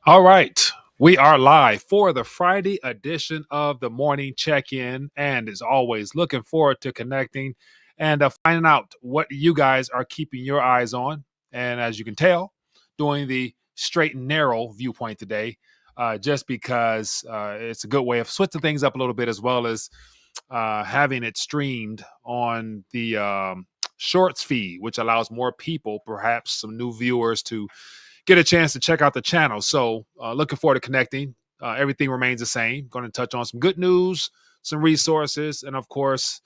All right. We are live for the Friday edition of the morning check-in. And as always, looking forward to connecting and finding out what you guys are keeping your eyes on. And as you can tell, doing the straight and narrow viewpoint today, just because it's a good way of switching things up a little bit, as well as having it streamed on the shorts feed, which allows more people, perhaps some new viewers, to get a chance to check out the channel. So looking forward to connecting. Everything remains the same. Going to touch on some good news, some resources, and of course,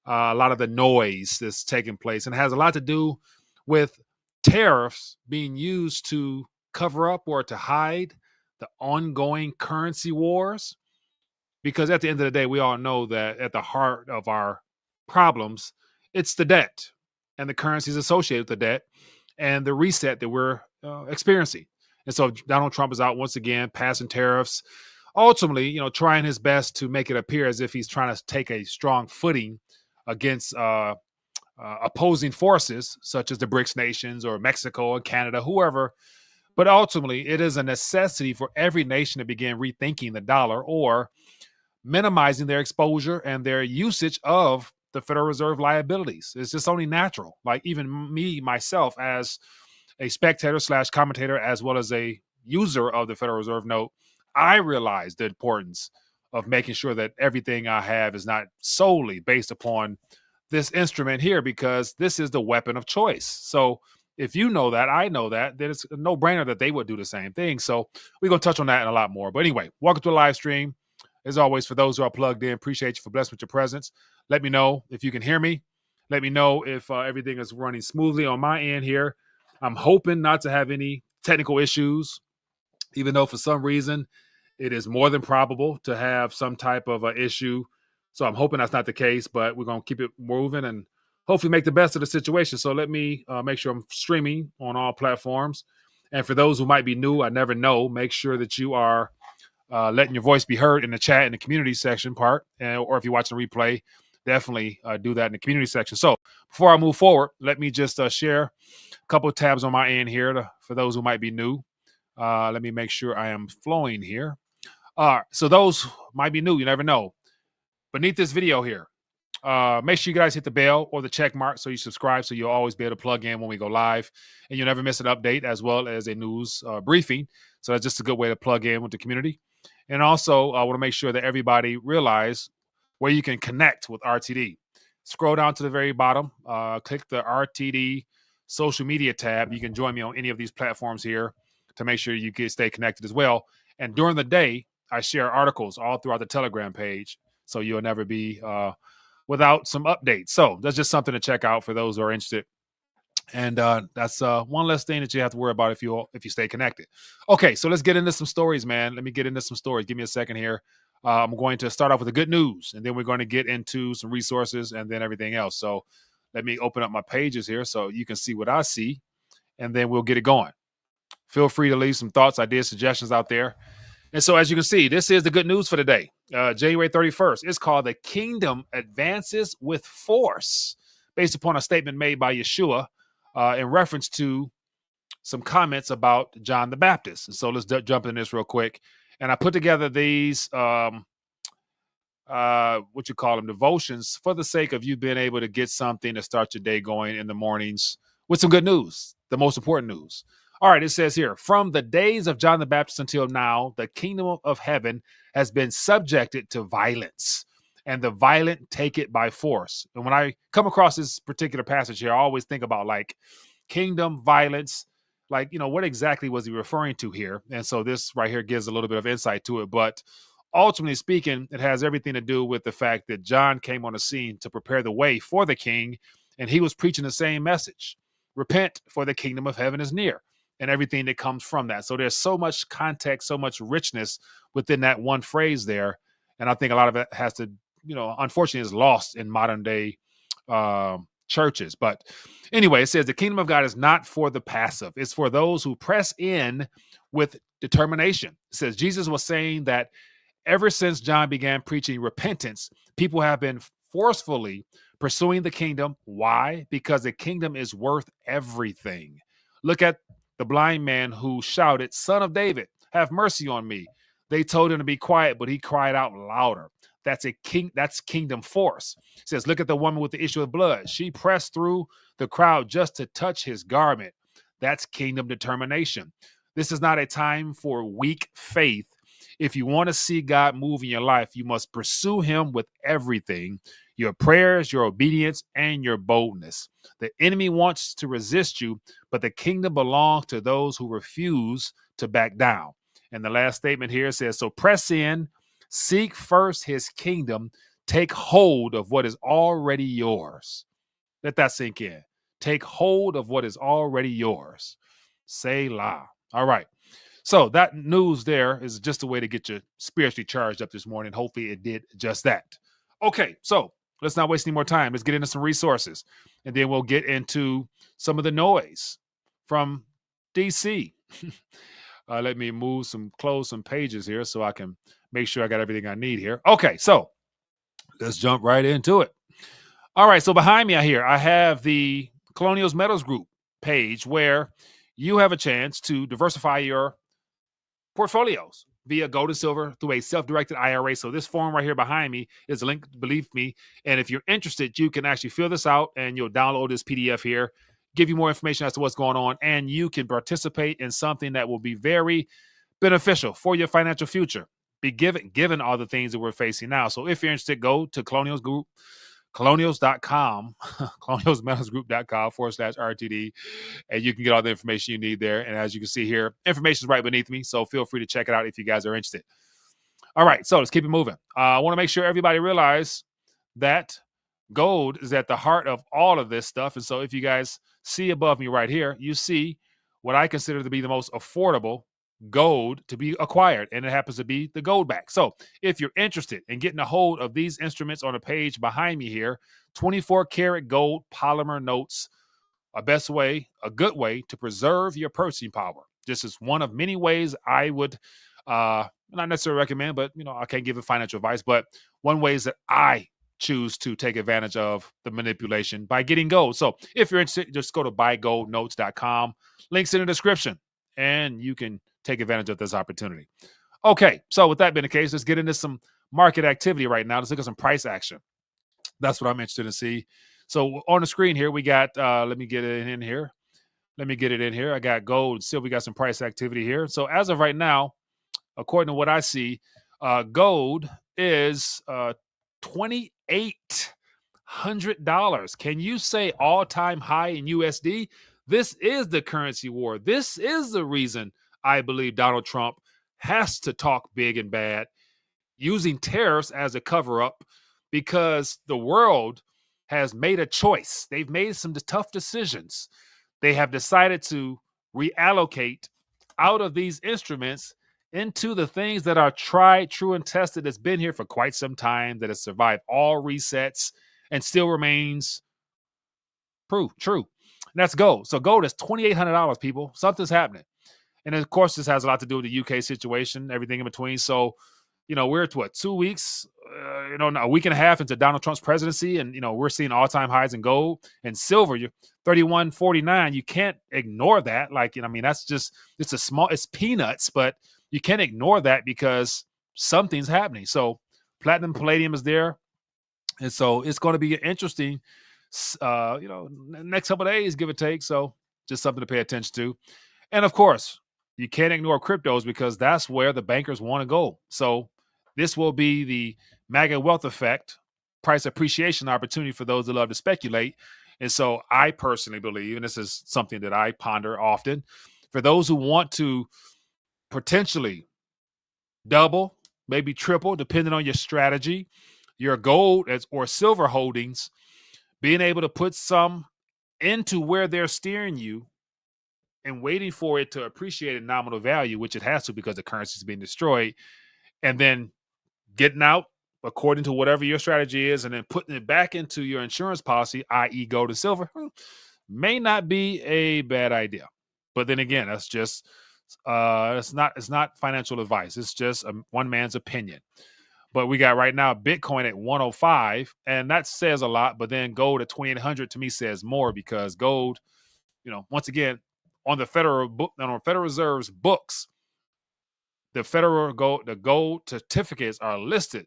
a lot of the noise that's taking place, and it has a lot to do with tariffs being used to cover up or to hide the ongoing currency wars. Because at the end of the day, we all know that at the heart of our problems, it's the debt and the currencies associated with the debt and the reset that we're experiencing. And so Donald Trump is out once again, passing tariffs, ultimately, trying his best to make it appear as if he's trying to take a strong footing against opposing forces such as the BRICS nations or Mexico and Canada, whoever. But ultimately, it is a necessity for every nation to begin rethinking the dollar or minimizing their exposure and their usage of the Federal Reserve liabilities. It's just only natural. Like even me, myself, as a spectator / commentator, as well as a user of the Federal Reserve note, I realize the importance of making sure that everything I have is not solely based upon this instrument here, because this is the weapon of choice. So if you know that, I know that, then it's a no-brainer that they would do the same thing. So we're going to touch on that and a lot more. But anyway, welcome to the live stream. As always, for those who are plugged in, appreciate you for blessing with your presence. Let me know if you can hear me. Let me know if everything is running smoothly on my end here. I'm hoping not to have any technical issues, even though for some reason it is more than probable to have some type of issue. So I'm hoping that's not the case, but we're going to keep it moving and hopefully make the best of the situation. So let me make sure I'm streaming on all platforms. And for those who might be new, I never know, make sure that you are letting your voice be heard in the chat in the community section part, or if you watch the replay, definitely do that in the community section. So before I move forward, let me just share a couple of tabs on my end here for those who might be new. Let me make sure I am flowing here. So those might be new, you never know. Beneath this video here, make sure you guys hit the bell or the check mark so you subscribe, so you'll always be able to plug in when we go live, and you'll never miss an update as well as a news briefing. So that's just a good way to plug in with the community. And also, I want to make sure that everybody realize where you can connect with RTD. Scroll down to the very bottom, click the RTD social media tab. You can join me on any of these platforms here to make sure you can stay connected as well. And during the day, I share articles all throughout the Telegram page, so you'll never be without some updates. So that's just something to check out for those who are interested. And that's one less thing that you have to worry about if you stay connected. Okay, so let's get into some stories, man. Let me get into some stories. Give me a second here. I'm going to start off with the good news, and then we're going to get into some resources and then everything else. So let me open up my pages here so you can see what I see, and then we'll get it going. Feel free to leave some thoughts, ideas, suggestions out there. And so as you can see, this is the good news for today, January 31st. It's called "The Kingdom Advances with Force," based upon a statement made by Yeshua in reference to some comments about John the Baptist. And so let's jump in this real quick. And I put together these, devotions for the sake of you being able to get something to start your day going in the mornings with some good news, the most important news. All right, it says here, from the days of John the Baptist until now, the kingdom of heaven has been subjected to violence, and the violent take it by force. And when I come across this particular passage here, I always think about like kingdom, violence, like, what exactly was he referring to here? And so this right here gives a little bit of insight to it. But ultimately speaking, it has everything to do with the fact that John came on the scene to prepare the way for the king, and he was preaching the same message. Repent, for the kingdom of heaven is near, and everything that comes from that. So there's so much context, so much richness within that one phrase there. And I think a lot of it has to, unfortunately is lost in modern day churches. But anyway, it says the kingdom of God is not for the passive. It's for those who press in with determination. It says Jesus was saying that ever since John began preaching repentance, people have been forcefully pursuing the kingdom. Why? Because the kingdom is worth everything. Look at the blind man who shouted, "Son of David, have mercy on me. They told him to be quiet, but he cried out louder. That's kingdom force. It says, look at the woman with the issue of blood. She pressed through the crowd just to touch his garment. That's kingdom determination. This is not a time for weak faith. If you want to see God move in your life, you must pursue him with everything, your prayers, your obedience, and your boldness. The enemy wants to resist you, but the kingdom belongs to those who refuse to back down. And the last statement here says, so press in, seek first his kingdom, take hold of what is already yours. Let that sink in. Take hold of what is already yours. Selah. All right. So that news there is just a way to get you spiritually charged up this morning. Hopefully it did just that. Okay, so let's not waste any more time. Let's get into some resources, and then we'll get into some of the noise from DC. Let me close some pages here so I can make sure I got everything I need here. Okay, so let's jump right into it. All right, so behind me I have the Colonials Metals Group page where you have a chance to diversify your portfolios via gold and silver through a self-directed IRA. So this form right here behind me is a link, believe me. And if you're interested, you can actually fill this out and you'll download this PDF here, give you more information as to what's going on, and you can participate in something that will be very beneficial for your financial future, given all the things that we're facing now. So if you're interested, go to Colonials Group, colonials.com, colonialsmetalsgroup.com/RTD, and you can get all the information you need there. And as you can see here, information is right beneath me, so feel free to check it out if you guys are interested. All right, so let's keep it moving. I want to make sure everybody realize that gold is at the heart of all of this stuff. And so if you guys see above me right here, you see what I consider to be the most affordable gold to be acquired, and it happens to be the gold back. So if you're interested in getting a hold of these instruments on the page behind me here, 24 karat gold polymer notes, a good way to preserve your purchasing power. This is one of many ways I would not necessarily recommend, but I can't give it financial advice, but one way is that I choose to take advantage of the manipulation by getting gold. So if you're interested, just go to buygoldnotes.com. Links in the description, and you can take advantage of this opportunity. Okay, so with that being the case, let's get into some market activity right now. Let's look at some price action. That's what I'm interested to see. So on the screen here, we got, let me get it in here. I got gold and silver. We got some price activity here. So as of right now, according to what I see, gold is $2,800. Can you say all-time high in USD? This is the currency war. This is the reason I believe Donald Trump has to talk big and bad, using tariffs as a cover-up, because the world has made a choice. They've made some tough decisions. They have decided to reallocate out of these instruments into the things that are tried, true, and tested, that's been here for quite some time, that has survived all resets and still remains true. And that's gold. So gold is $2,800, people. Something's happening. And of course, this has a lot to do with the UK situation, everything in between. So, we're at 2 weeks, a week and a half into Donald Trump's presidency. And, we're seeing all-time highs in gold and silver. You're 31.49. You can't ignore that. That's just, it's peanuts, but you can't ignore that because something's happening. So platinum, palladium is there. And so it's going to be interesting, next couple of days, give or take. So just something to pay attention to. And of course, you can't ignore cryptos because that's where the bankers want to go. So this will be the MAGA wealth effect, price appreciation opportunity for those that love to speculate. And so I personally believe, and this is something that I ponder often, for those who want to potentially double, maybe triple, depending on your strategy, your gold or silver holdings, being able to put some into where they're steering you and waiting for it to appreciate in nominal value, which it has to because the currency is being destroyed, and then getting out according to whatever your strategy is, and then putting it back into your insurance policy, i.e. gold and silver, may not be a bad idea. But then again, that's just it's not financial advice. It's just one man's opinion. But we got right now Bitcoin at 105, and that says a lot. But then gold at 2,800 to me says more, because gold, once again, on the Federal Reserve's books, the gold certificates are listed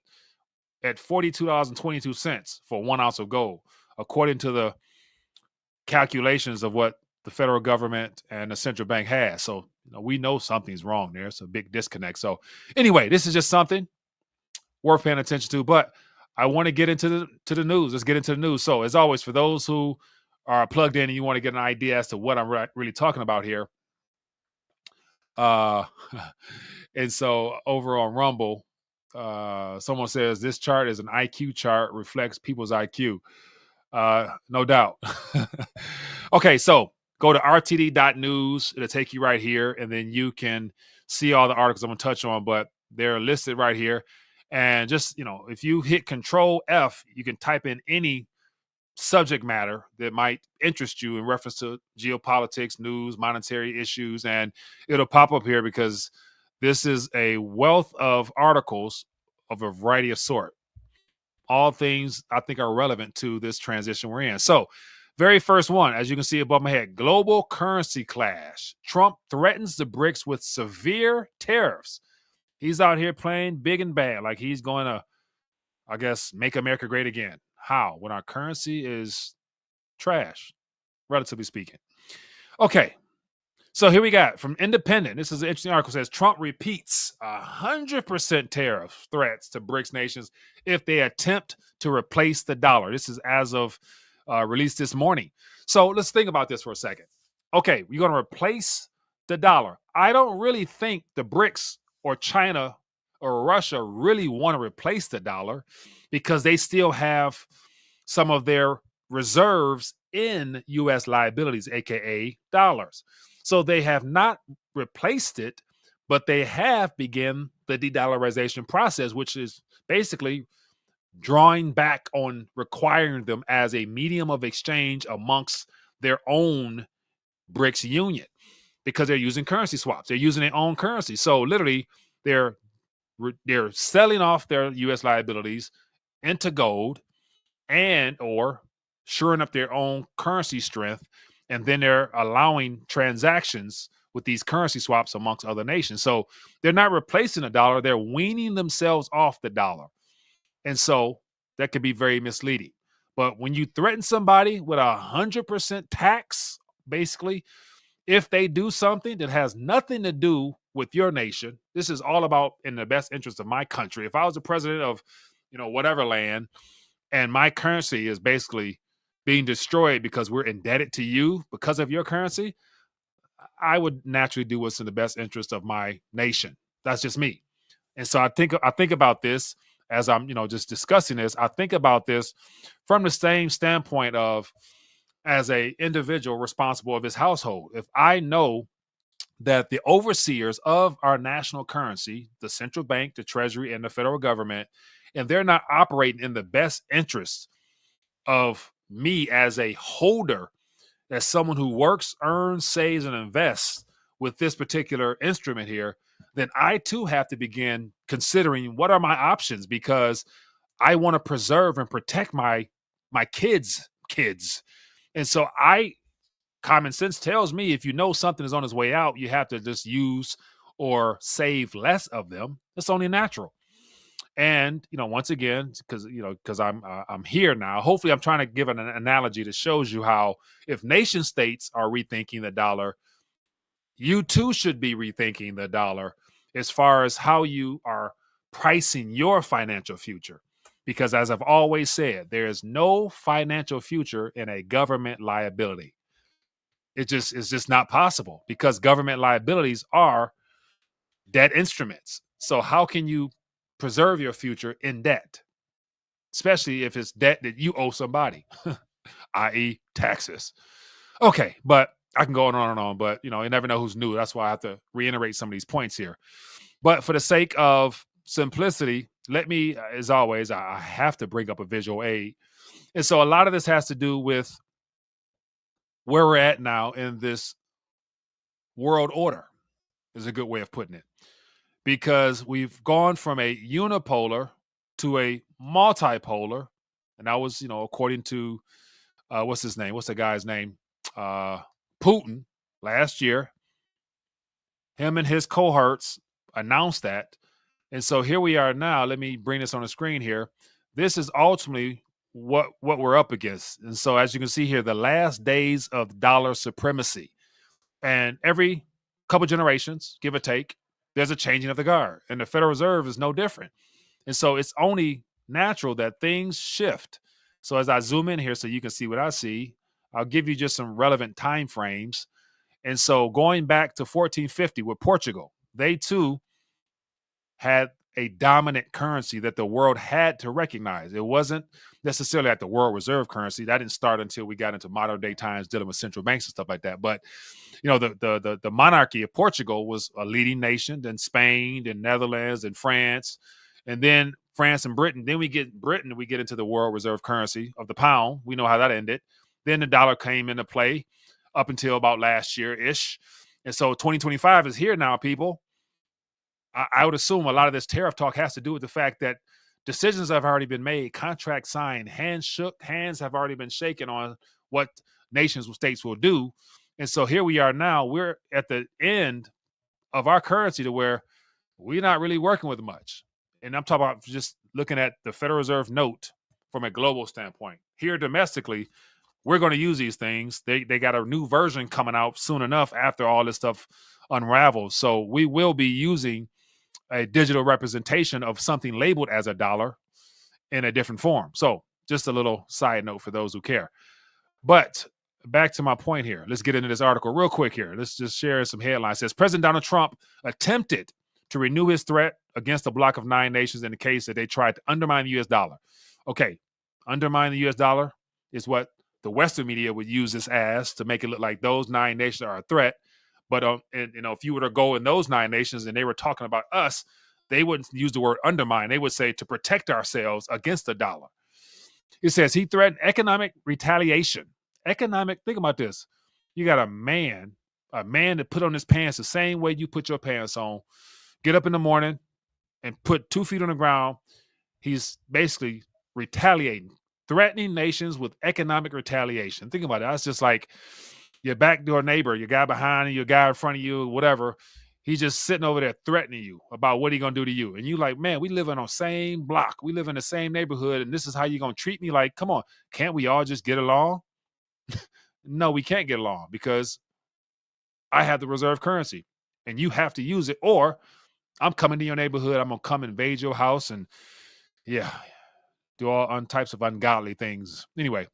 at $42.22 for 1 ounce of gold, according to the calculations of what the federal government and the central bank has. So we know something's wrong there. It's a big disconnect. So anyway, this is just something worth paying attention to. But I want to get into the news. Let's get into the news. So as always, for those who are plugged in and you want to get an idea as to what I'm really talking about here, and so over on Rumble, someone says this chart is an IQ chart, reflects people's IQ. No doubt. Okay, so go to rtd.news. It'll take you right here, and then you can see all the articles I'm going to touch on, but they're listed right here. And just, if you hit Control F, you can type in any subject matter that might interest you in reference to geopolitics, news, monetary issues, and it'll pop up here because this is a wealth of articles of a variety of sort. All things I think are relevant to this transition we're in. So, very first one, as you can see above my head, global currency clash. Trump threatens the BRICS with severe tariffs. He's out here playing big and bad, like he's going to, I guess, make America great again. How? When our currency is trash, relatively speaking. Okay. So here we got from Independent. This is an interesting article. It says Trump repeats 100% tariff threats to BRICS nations if they attempt to replace the dollar. This is as of released this morning. So let's think about this for a second. Okay, we're going to replace the dollar. I don't really think the BRICS or China or Russia really want to replace the dollar because they still have some of their reserves in U.S. liabilities, aka dollars. So they have not replaced it, but they have begun the de-dollarization process, which is basically drawing back on requiring them as a medium of exchange amongst their own BRICS union because they're using currency swaps. They're using their own currency. So literally, they're selling off their U.S. liabilities into gold and or shoring up their own currency strength, and then they're allowing transactions with these currency swaps amongst other nations. So they're not replacing the dollar, they're weaning themselves off the dollar. And so that could be very misleading. But when you threaten somebody with 100% tax, basically, if they do something that has nothing to do with your nation, this is all about in the best interest of my country. If I was the president of, whatever land, and my currency is basically being destroyed because we're indebted to you because of your currency, I would naturally do what's in the best interest of my nation. That's just me. And so I think about this as I'm, just discussing this. I think about this from the same standpoint of as a individual responsible of his household. If I know that the overseers of our national currency, the central bank, the treasury, and the federal government, and they're not operating in the best interest of me as a holder, as someone who works, earns, saves, and invests with this particular instrument here, then I too have to begin considering what are my options, because I want to preserve and protect my kids. And so common sense tells me if you know something is on its way out, you have to just use or save less of them. It's only natural. And once again, because I'm here now. Hopefully, I'm trying to give an analogy that shows you how if nation states are rethinking the dollar, you too should be rethinking the dollar as far as how you are pricing your financial future. Because as I've always said, there is no financial future in a government liability. It's just not possible because government liabilities are debt instruments. So how can you preserve your future in debt, especially if it's debt that you owe somebody, i.e. taxes? Okay, but I can go on and on, but you never know who's new. That's why I have to reiterate some of these points here. But for the sake of simplicity, let me, as always, I have to bring up a visual aid. And so a lot of this has to do with where we're at now in this world order, is a good way of putting it. Because we've gone from a unipolar to a multipolar. And that was, according to, what's his name? What's the guy's name? Putin last year. Him and his cohorts announced that. And so here we are now. Let me bring this on the screen here. This is ultimately what we're up against. And so as you can see here, the last days of dollar supremacy. And every couple generations, give or take, there's a changing of the guard. And the Federal Reserve is no different. And so it's only natural that things shift. So as I zoom in here so you can see what I see, I'll give you just some relevant time frames. And so going back to 1450 with Portugal, they too had a dominant currency that the world had to recognize. It wasn't necessarily like the world reserve currency. That didn't start until we got into modern day times dealing with central banks and stuff like that. But the monarchy of Portugal was a leading nation, then Spain, then Netherlands, then France, and then France and Britain. Then we get into the world reserve currency of the pound. We know how that ended. Then the dollar came into play up until about last year-ish. And so 2025 is here now, people. I would assume a lot of this tariff talk has to do with the fact that decisions have already been made, contracts signed, hands shook, hands have already been shaken on what nations or states will do. And so here we are now. We're at the end of our currency to where we're not really working with much. And I'm talking about just looking at the Federal Reserve note from a global standpoint. Here domestically, we're going to use these things. They got a new version coming out soon enough after all this stuff unravels. So we will be using a digital representation of something labeled as a dollar in a different form. So just a little side note for those who care. But back to my point here. Let's get into this article real quick here. Let's just share some headlines. It says President Donald Trump attempted to renew his threat against a bloc of 9 nations in the case that they tried to undermine the U.S. dollar. Okay, undermine the U.S. dollar is what the Western media would use this as to make it look like those 9 nations are a threat. But if you were to go in those 9 nations and they were talking about us, they wouldn't use the word undermine. They would say to protect ourselves against the dollar. It says he threatened economic retaliation. Think about this. You got a man that put on his pants the same way you put your pants on, get up in the morning and put 2 feet on the ground. He's basically retaliating, threatening nations with economic retaliation. Think about it. That's just like your backdoor neighbor, your guy behind you, your guy in front of you, whatever. He's just sitting over there threatening you about what he's going to do to you. And you like, man, we live on the same block. We live in the same neighborhood. And this is how you're going to treat me? Like, come on. Can't we all just get along? No, we can't get along because I have the reserve currency and you have to use it. Or I'm coming to your neighborhood. I'm going to come invade your house and, do all types of ungodly things. Anyway,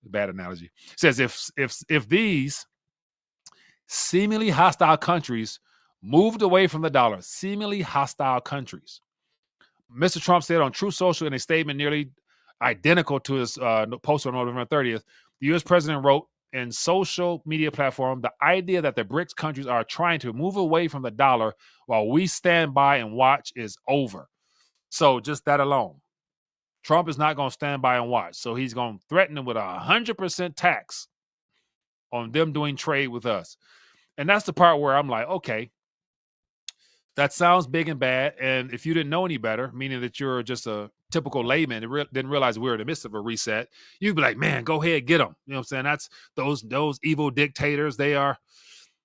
bad analogy. It says if these seemingly hostile countries moved away from the dollar, seemingly hostile countries. Mr. Trump said on Truth Social in a statement nearly identical to his post on November 30th, the U.S. president wrote in social media platform, the idea that the BRICS countries are trying to move away from the dollar while we stand by and watch is over. So just that alone. Trump is not going to stand by and watch. So he's going to threaten them with 100% tax on them doing trade with us. And that's the part where I'm like, okay, that sounds big and bad. And if you didn't know any better, meaning that you're just a typical layman and didn't realize we were in the midst of a reset, you'd be like, man, go ahead, get them. You know what I'm saying? That's those evil dictators. They are.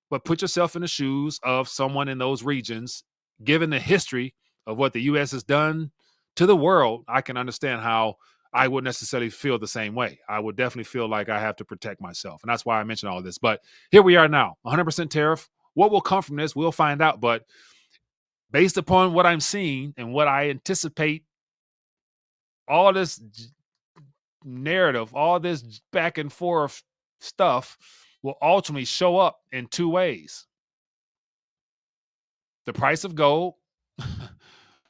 But put yourself in the shoes of someone in those regions, given the history of what the U.S. has done to the world. I can understand how I wouldn't necessarily feel the same way. I would definitely feel like I have to protect myself. And that's why I mentioned all this. But here we are now, 100% tariff. What will come from this, we'll find out. But based upon what I'm seeing and what I anticipate, all this narrative, all this back and forth stuff will ultimately show up in 2 ways. The price of gold,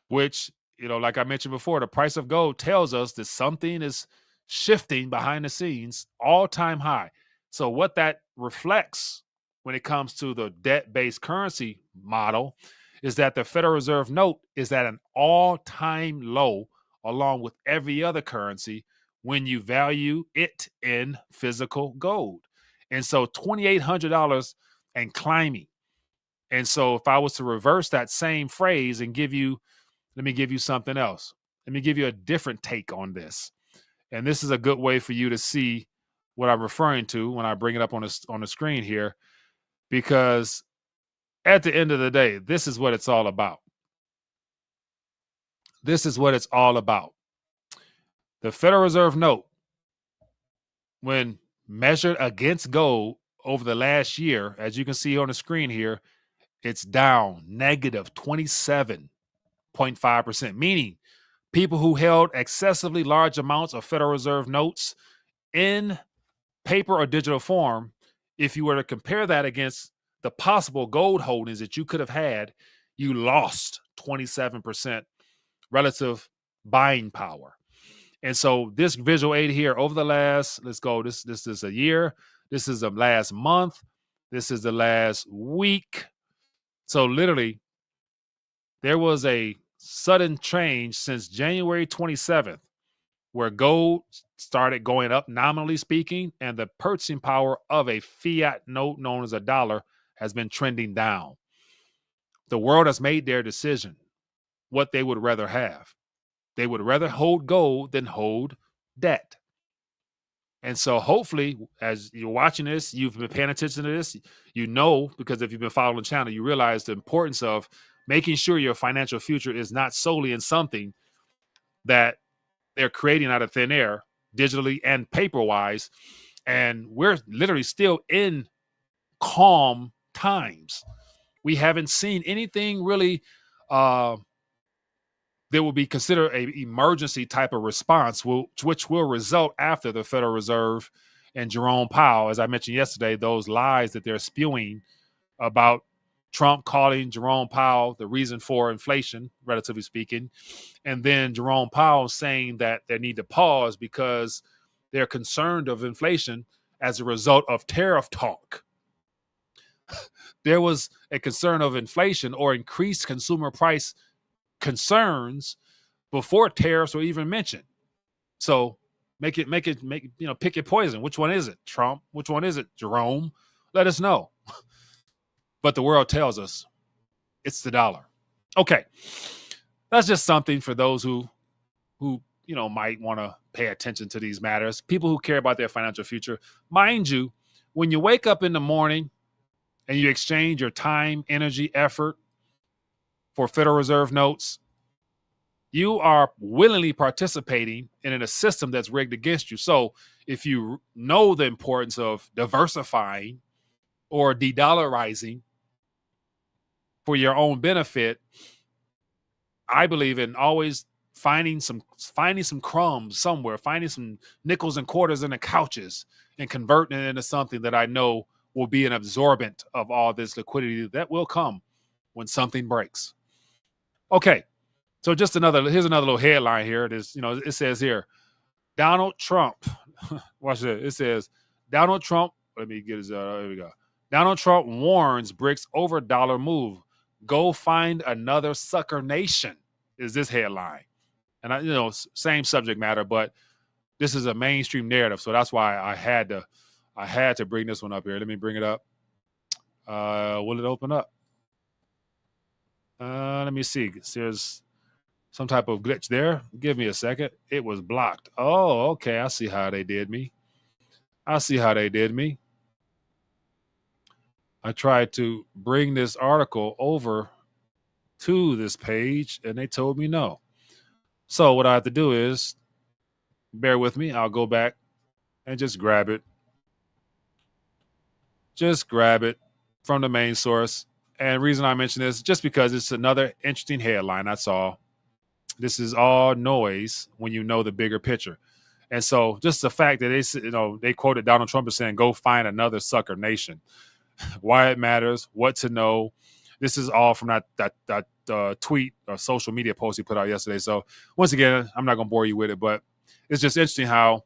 which, like I mentioned before, the price of gold tells us that something is shifting behind the scenes, all-time high. So what that reflects when it comes to the debt-based currency model is that the Federal Reserve note is at an all-time low along with every other currency when you value it in physical gold. And so $2,800 and climbing. And so if I was to reverse that same phrase and let me give you something else. Let me give you a different take on this. And this is a good way for you to see what I'm referring to when I bring it up on the screen here, because at the end of the day, this is what it's all about. This is what it's all about. The Federal Reserve note, when measured against gold over the last year, as you can see on the screen here, it's down negative 27.5%, meaning people who held excessively large amounts of Federal Reserve notes in paper or digital form, if you were to compare that against the possible gold holdings that you could have had, you lost 27% relative buying power. And so this visual aid here over the last, let's go, this is a year, this is the last month, this is the last week. So literally, there was a sudden change since January 27th, where gold started going up, nominally speaking, and the purchasing power of a fiat note known as a dollar has been trending down. The world has made their decision what they would rather have. They would rather hold gold than hold debt. And so hopefully, as you're watching this, you've been paying attention to this, you know, because if you've been following the channel, you realize the importance of making sure your financial future is not solely in something that they're creating out of thin air, digitally and paper-wise. And we're literally still in calm times. We haven't seen anything really that will be considered an emergency type of response, which will result after the Federal Reserve and Jerome Powell, as I mentioned yesterday, those lies that they're spewing about Trump calling Jerome Powell the reason for inflation, relatively speaking, and then Jerome Powell saying that they need to pause because they're concerned of inflation as a result of tariff talk. There was a concern of inflation or increased consumer price concerns before tariffs were even mentioned. So make it, pick your poison. Which one is it? Trump? Which one is it? Jerome? Let us know. But the world tells us it's the dollar. Okay. That's just something for those who might want to pay attention to these matters. People who care about their financial future. Mind you, when you wake up in the morning and you exchange your time, energy, effort for Federal Reserve notes, you are willingly participating in a system that's rigged against you. So if you know the importance of diversifying or de-dollarizing for your own benefit, I believe in always finding some crumbs somewhere, finding some nickels and quarters in the couches and converting it into something that I know will be an absorbent of all this liquidity that will come when something breaks. Okay. So here's another little headline here. It says here, Donald Trump. Watch this. It says, Donald Trump. Let me get his. Here we go. Donald Trump warns BRICS over dollar move. Go find another sucker nation. Is this headline? And same subject matter, but this is a mainstream narrative, so that's why I had to bring this one up here. Let me bring it up. Will it open up? Let me see. There's some type of glitch there. Give me a second. It was blocked. Oh, okay. I see how they did me. I tried to bring this article over to this page, and they told me no. So what I have to do is, bear with me. I'll go back and just grab it. Just grab it from the main source. And the reason I mention this, just because it's another interesting headline. That's all. This is all noise when you know the bigger picture. And so just the fact that they quoted Donald Trump as saying, go find another sucker nation. Why it matters, what to know. This is all from that tweet or social media post he put out yesterday. So once again, I'm not going to bore you with it, but it's just interesting how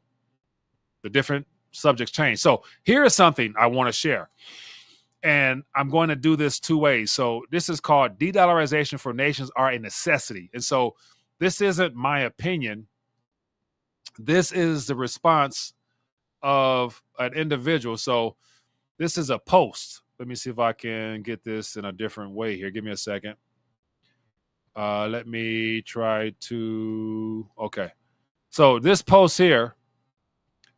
the different subjects change. So here is something I want to share. And I'm going to do this two ways. So this is called de-dollarization for nations are a necessity. And so this isn't my opinion. This is the response of an individual. So this is a post. Let me see if I can get this in a different way here. Give me a second. Let me try to. Okay. So this post here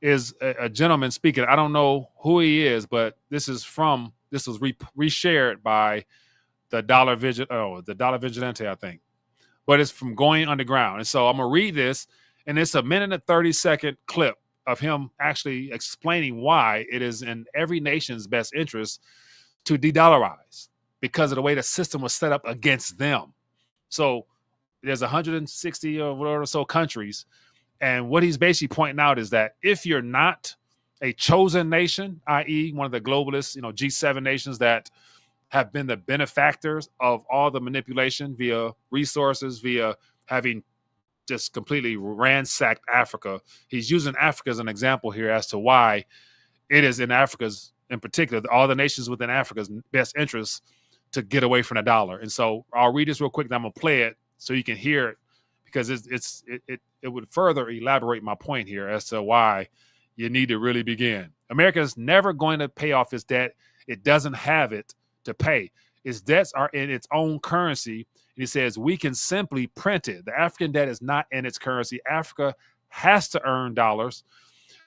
is a gentleman speaking. I don't know who he is, but this was reshared by the dollar vigilante, I think. But it's from going underground. And so I'm gonna read this, and it's a minute and 30-second clip of him actually explaining why it is in every nation's best interest to de-dollarize because of the way the system was set up against them. So there's 160 or whatever so countries, and what he's basically pointing out is that if you're not a chosen nation, i.e., one of the globalist, G7 nations that have been the benefactors of all the manipulation via resources, via having just completely ransacked Africa. He's using Africa as an example here as to why it is in Africa's, in particular, all the nations within Africa's best interest to get away from the dollar. And so I'll read this real quick, and I'm gonna play it so you can hear it, because it would further elaborate my point here as to why you need to really begin. America is never going to pay off its debt. It doesn't have it to pay. Its debts are in its own currency. And he says we can simply print it. The African debt is not in its currency. Africa has to earn dollars.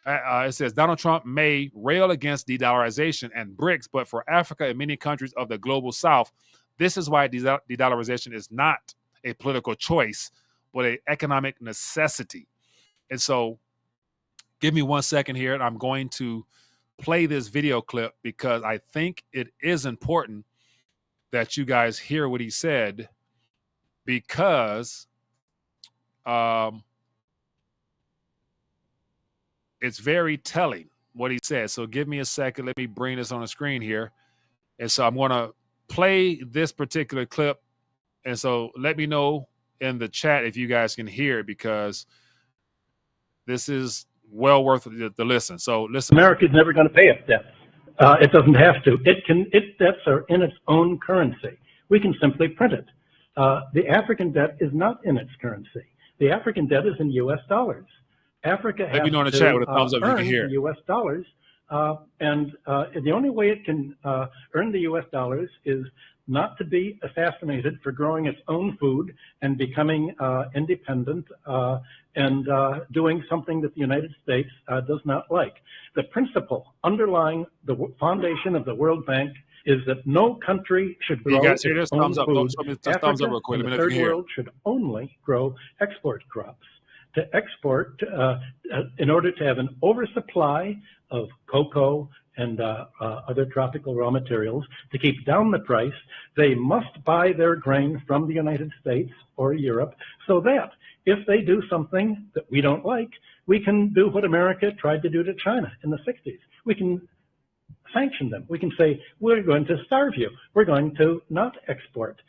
It says Donald Trump may rail against de-dollarization and BRICS, but for Africa and many countries of the global South, this is why de-dollarization is not a political choice, but an economic necessity. And so give me 1 second here, and I'm going to play this video clip because I think it is important that you guys hear what he said, because it's very telling what he said. So give me a second. Let me bring this on the screen here. And so I'm going to play this particular clip. And so let me know in the chat if you guys can hear it, because this is well worth the listen. So listen. America is never going to pay its debts. It doesn't have to. Its debts are in its own currency. We can simply print it. The African debt is not in its currency. The African debt is in U.S. dollars. Africa has to chat with a thumbs up you can hear. U.S. dollars, and the only way it can earn the U.S. dollars is not to be assassinated for growing its own food and becoming independent and doing something that the United States does not like. The principle underlying the foundation of the World Bank is that no country should grow its own food. Africa and the third world should only grow export crops. To export, in order to have an oversupply of cocoa and other tropical raw materials, to keep down the price, they must buy their grain from the United States or Europe, so that if they do something that we don't like, we can do what America tried to do to China in the 60s. We can sanction them. We can say, we're going to starve you. We're going to not export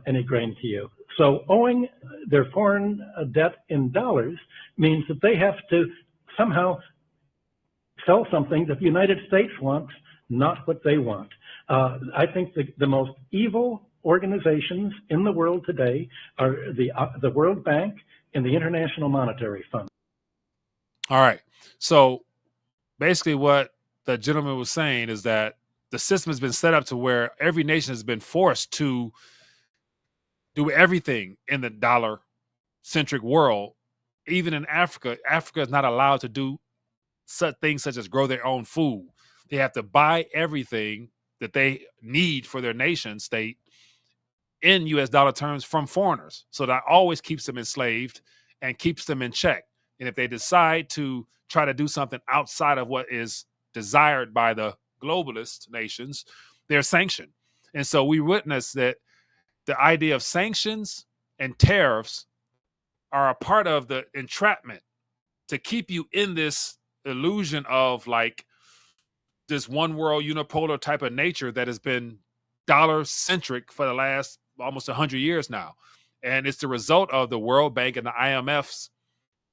any grain to you. So owing their foreign debt in dollars means that they have to somehow sell something that the United States wants, not what they want. I think the most evil organizations in the world today are the World Bank and the International Monetary Fund. All right. So basically what the gentleman was saying is that the system has been set up to where every nation has been forced to do everything in the dollar-centric world. Even in Africa, Africa is not allowed to do such things such as grow their own food. They have to buy everything that they need for their nation state in U.S. dollar terms from foreigners. So that always keeps them enslaved and keeps them in check. And if they decide to try to do something outside of what is desired by the globalist nations, they're sanctioned. And so we witness that the idea of sanctions and tariffs are a part of the entrapment to keep you in this illusion of like this one world unipolar type of nature that has been dollar centric for the last almost 100 years now. And it's the result of the World Bank and the IMF's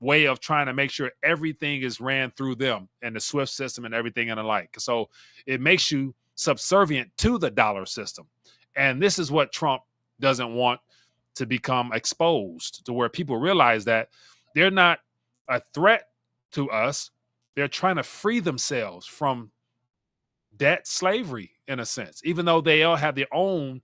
way of trying to make sure everything is ran through them and the SWIFT system and everything and the like. So it makes you subservient to the dollar system. And this is what Trump doesn't want to become exposed, to where people realize that they're not a threat to us. They're trying to free themselves from debt slavery, in a sense, even though they all have their own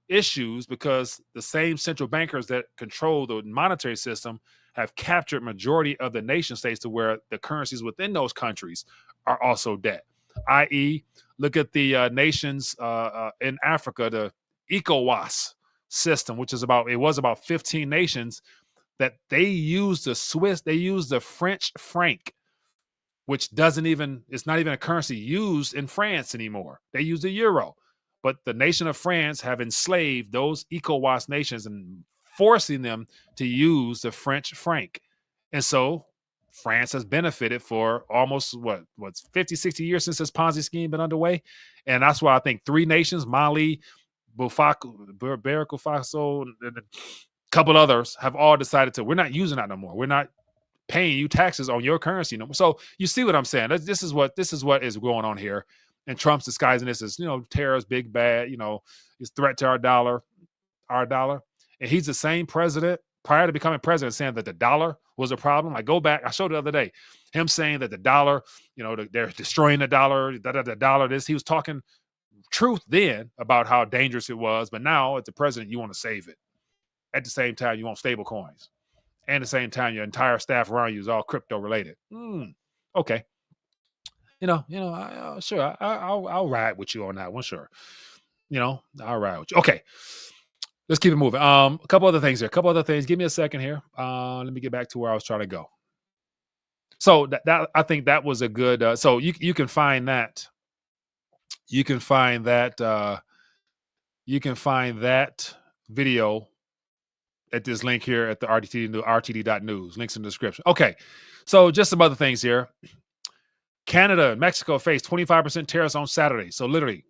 issues, because the same central bankers that control the monetary system have captured majority of the nation states to where the currencies within those countries are also debt, i.e. look at the nations in Africa, the ECOWAS system, which is about 15 nations, that they use the French franc, which it's not even a currency used in France anymore. They use the euro. But the nation of France have enslaved those ECOWAS nations and forcing them to use the French franc. And so France has benefited for almost what's 50, 60 years since this Ponzi scheme been underway. And that's why I think three nations, Mali, Burkina Faso, and a couple others have all decided we're not using that no more. We're not paying you taxes on your currency no more. So you see what I'm saying? This is what is going on here. And Trump's disguising this as, terrorist, big bad, his threat to our dollar. And he's the same president prior to becoming president saying that the dollar was a problem. I go back, I showed the other day, him saying that the dollar, they're destroying the dollar, the dollar this. He was talking truth then about how dangerous it was. But now, as the president, you want to save it. At the same time, you want stable coins. And at the same time, your entire staff around you is all crypto related. Okay. Sure, I'll ride with you on that one. Sure. I'll ride with you. Okay. Let's keep it moving. A couple other things here. Give me a second here. Let me get back to where I was trying to go. So that I think that was a good. So you can find that. You can find that. You can find that video at this link here at the rtd.news. Links in the description. Okay. So just some other things here. Canada and Mexico face 25% tariffs on Saturday. So literally,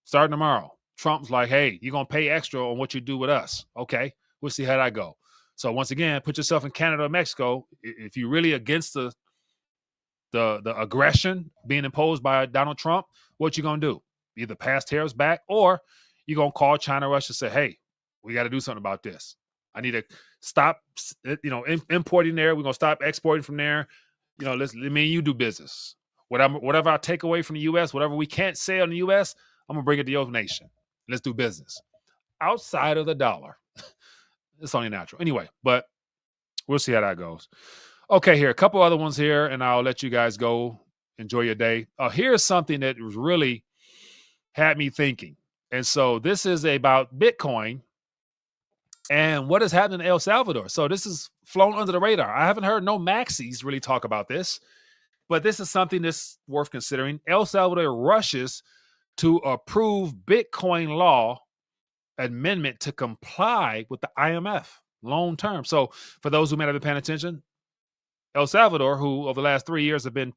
starting tomorrow, Trump's like, hey, you're going to pay extra on what you do with us. Okay. We'll see how that go. So once again, put yourself in Canada or Mexico. If you're really against the aggression being imposed by Donald Trump, what you going to do? Either pass tariffs back or you're going to call China, Russia, and say, hey, we got to do something about this. I need to stop, importing there. We're going to stop exporting from there. You do business. Whatever I take away from the U.S., whatever we can't sell in the U.S., I'm going to bring it to your nation. Let's do business. Outside of the dollar. It's only natural. Anyway, but we'll see how that goes. Okay, here, a couple other ones here, and I'll let you guys go. Enjoy your day. Here's something that really had me thinking. And so this is about Bitcoin and what is happening in El Salvador. So this is flown under the radar. I haven't heard no maxis really talk about this, but this is something that's worth considering. El Salvador rushes to approve Bitcoin law amendment to comply with the IMF long term. So for those who may not have been paying attention, El Salvador, who over the last 3 years have been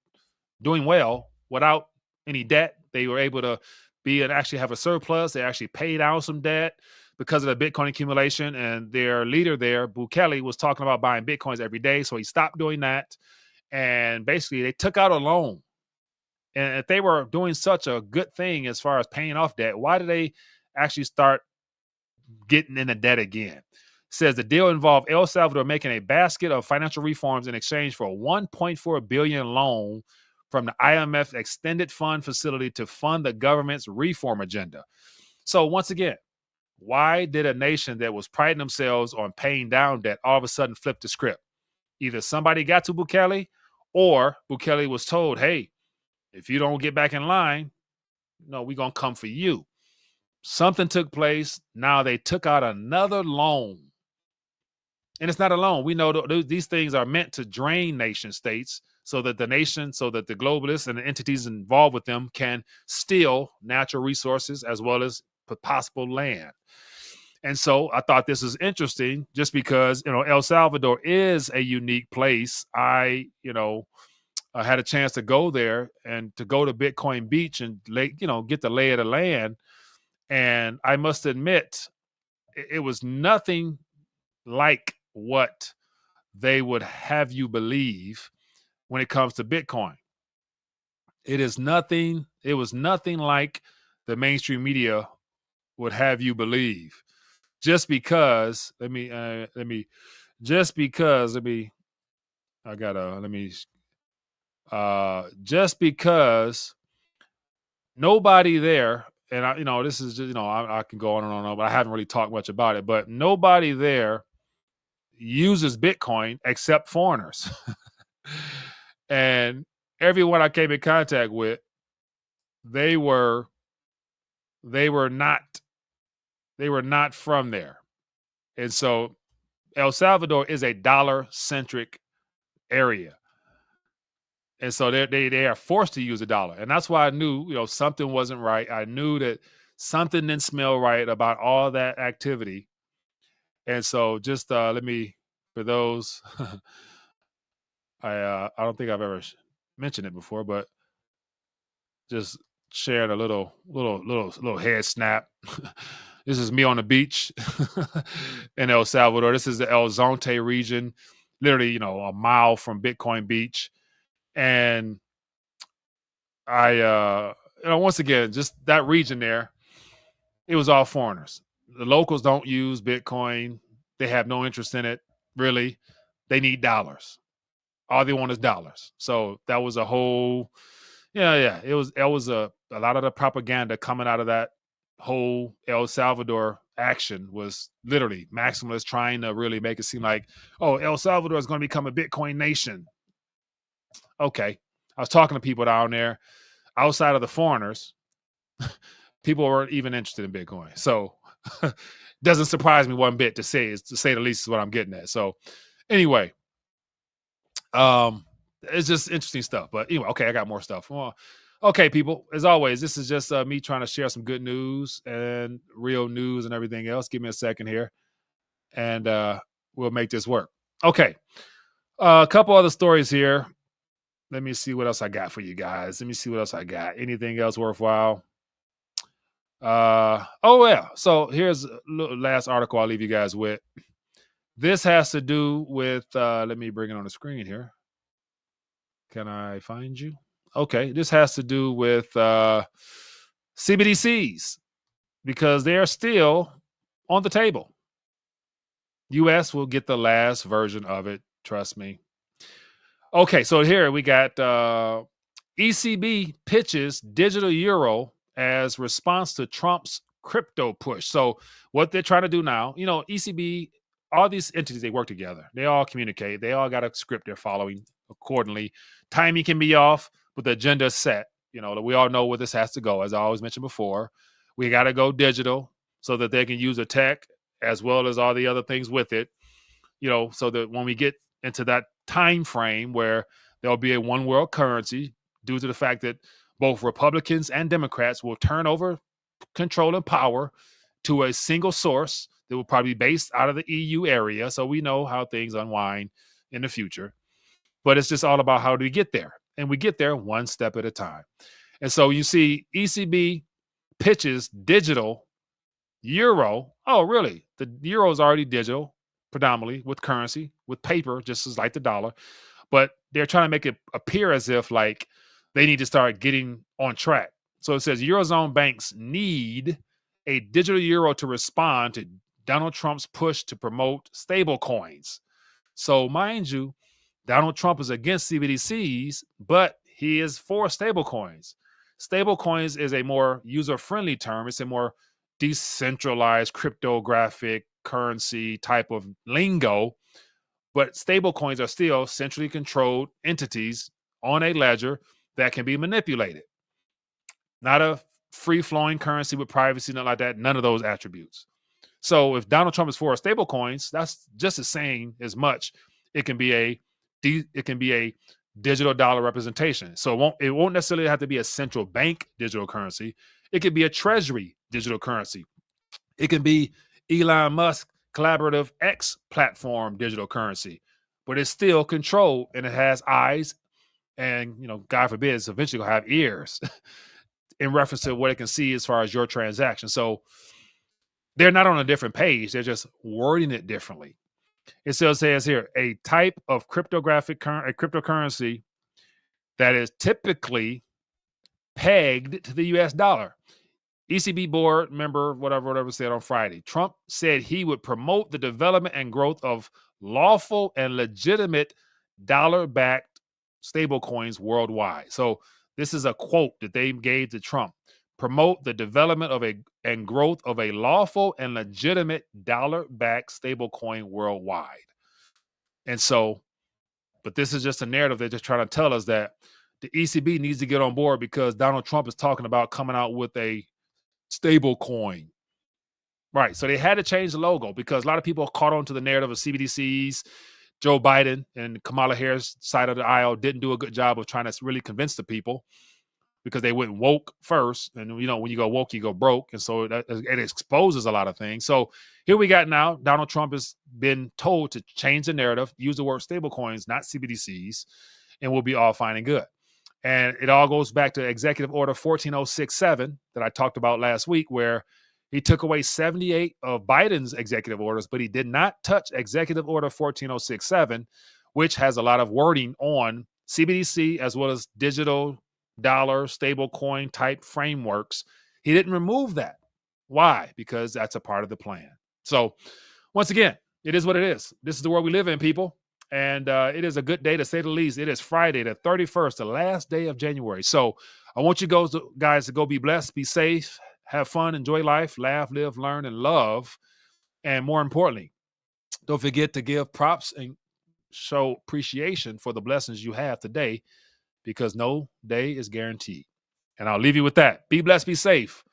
doing well without any debt, they were able to actually have a surplus. They actually paid out some debt because of the Bitcoin accumulation. And their leader there, Bukele, was talking about buying Bitcoins every day. So he stopped doing that. And basically they took out a loan. And if they were doing such a good thing as far as paying off debt, why did they actually start getting into debt again? Says the deal involved El Salvador making a basket of financial reforms in exchange for a $1.4 billion loan from the IMF extended fund facility to fund the government's reform agenda. So once again, why did a nation that was priding themselves on paying down debt all of a sudden flip the script? Either somebody got to Bukele or Bukele was told, hey, if you don't get back in line, we're going to come for you. Something took place. Now they took out another loan. And it's not a loan. We know these things are meant to drain nation states so that the globalists and the entities involved with them can steal natural resources as well as possible land. And so I thought this is interesting just because, El Salvador is a unique place. I had a chance to go there and to go to Bitcoin Beach and get the lay of the land. And I must admit, it was nothing like what they would have you believe when it comes to Bitcoin. It was nothing like the mainstream media would have you believe. Just because nobody there, and this is just, I can go on and on, but I haven't really talked much about it, but nobody there uses Bitcoin except foreigners. And everyone I came in contact with, they were not They were not from there. And so El Salvador is a dollar-centric area. And so they are forced to use a dollar. And that's why I knew, something wasn't right. I knew that something didn't smell right about all that activity. And so just let me, for those, I don't think I've ever mentioned it before, but just sharing a little head snap. This is me on the beach in El Salvador. This is the El Zonte region, literally, a mile from Bitcoin Beach. And I, once again, just that region there, it was all foreigners. The locals don't use Bitcoin. They have no interest in it, really. They need dollars. All they want is dollars. So that was a whole, yeah. It was a lot of the propaganda coming out of that whole El Salvador action was literally maximalists trying to really make it seem like, oh, El Salvador is going to become a Bitcoin nation. Okay. I was talking to people down there outside of the foreigners. People weren't even interested in Bitcoin. So doesn't surprise me one bit to say the least is what I'm getting at. So anyway, it's just interesting stuff. But anyway, okay, I got more stuff. Well, okay, people, as always, this is just me trying to share some good news and real news and everything else. Give me a second here and we'll make this work. Okay. A couple other stories here. Let me see what else I got for you guys. Let me see what else I got. Anything else worthwhile? Oh yeah. So here's the last article I'll leave you guys with. This has to do with let me bring it on the screen here. Can I find you? Okay, this has to do with CBDCs because they are still on the table. US will get the last version of it, trust me. Okay, so here we got ECB pitches digital euro as response to Trump's crypto push. So what they're trying to do now, ECB, all these entities, they work together. They all communicate. They all got a script they're following accordingly. Timing can be off, but the agenda is set. We all know where this has to go. As I always mentioned before, we got to go digital so that they can use the tech as well as all the other things with it, so that when we get into that time frame where there'll be a one world currency due to the fact that both Republicans and Democrats will turn over control and power to a single source that will probably be based out of the EU area. So we know how things unwind in the future. But it's just all about how do we get there? And we get there one step at a time. And so you see ECB pitches digital euro. Oh, really? The euro is already digital, predominantly with currency, with paper, just as like the dollar. But they're trying to make it appear as if like they need to start getting on track. So it says Eurozone banks need a digital euro to respond to Donald Trump's push to promote stable coins. So mind you, Donald Trump is against CBDCs, but he is for stable coins. Stable coins is a more user-friendly term. It's a more decentralized cryptographic currency type of lingo, but stable coins are still centrally controlled entities on a ledger that can be manipulated. Not a free-flowing currency with privacy, nothing like that. None of those attributes. So if Donald Trump is for stable coins, that's just as saying as much. It can be a digital dollar representation. So it won't necessarily have to be a central bank digital currency. It could be a treasury digital currency. It can be Elon Musk collaborative X platform digital currency, but it's still controlled and it has eyes and, God forbid, it's eventually going to have ears in reference to what it can see as far as your transaction. So they're not on a different page. They're just wording it differently. It still says here, a type of cryptocurrency that is typically pegged to the US dollar. ECB board member, whatever said on Friday. Trump said he would promote the development and growth of lawful and legitimate dollar-backed stablecoins worldwide. So this is a quote that they gave to Trump. Promote the development of and growth of a lawful and legitimate dollar-backed stablecoin worldwide. And so, but this is just a narrative. They're just trying to tell us that the ECB needs to get on board because Donald Trump is talking about coming out with a stable coin, Right. So they had to change the logo because a lot of people caught on to the narrative of CBDCs. Joe Biden and Kamala Harris side of the aisle didn't do a good job of trying to really convince the people because they went woke first. And, you know, when you go woke, you go broke. And so it exposes a lot of things. So here we got now, Donald Trump has been told to change the narrative, use the word stablecoins, not CBDCs, and we'll be all fine and good. And it all goes back to Executive Order 14067 that I talked about last week, where he took away 78 of Biden's executive orders, but he did not touch Executive Order 14067, which has a lot of wording on CBDC as well as digital dollar stablecoin type frameworks. He didn't remove that. Why? Because that's a part of the plan. So once again, it is what it is. This is the world we live in, people. And it is a good day to say the least. It is Friday, the 31st, the last day of January. So I want you guys to go be blessed, be safe, have fun, enjoy life, laugh, live, learn, and love. And more importantly, don't forget to give props and show appreciation for the blessings you have today, because no day is guaranteed. And I'll leave you with that. Be blessed, be safe.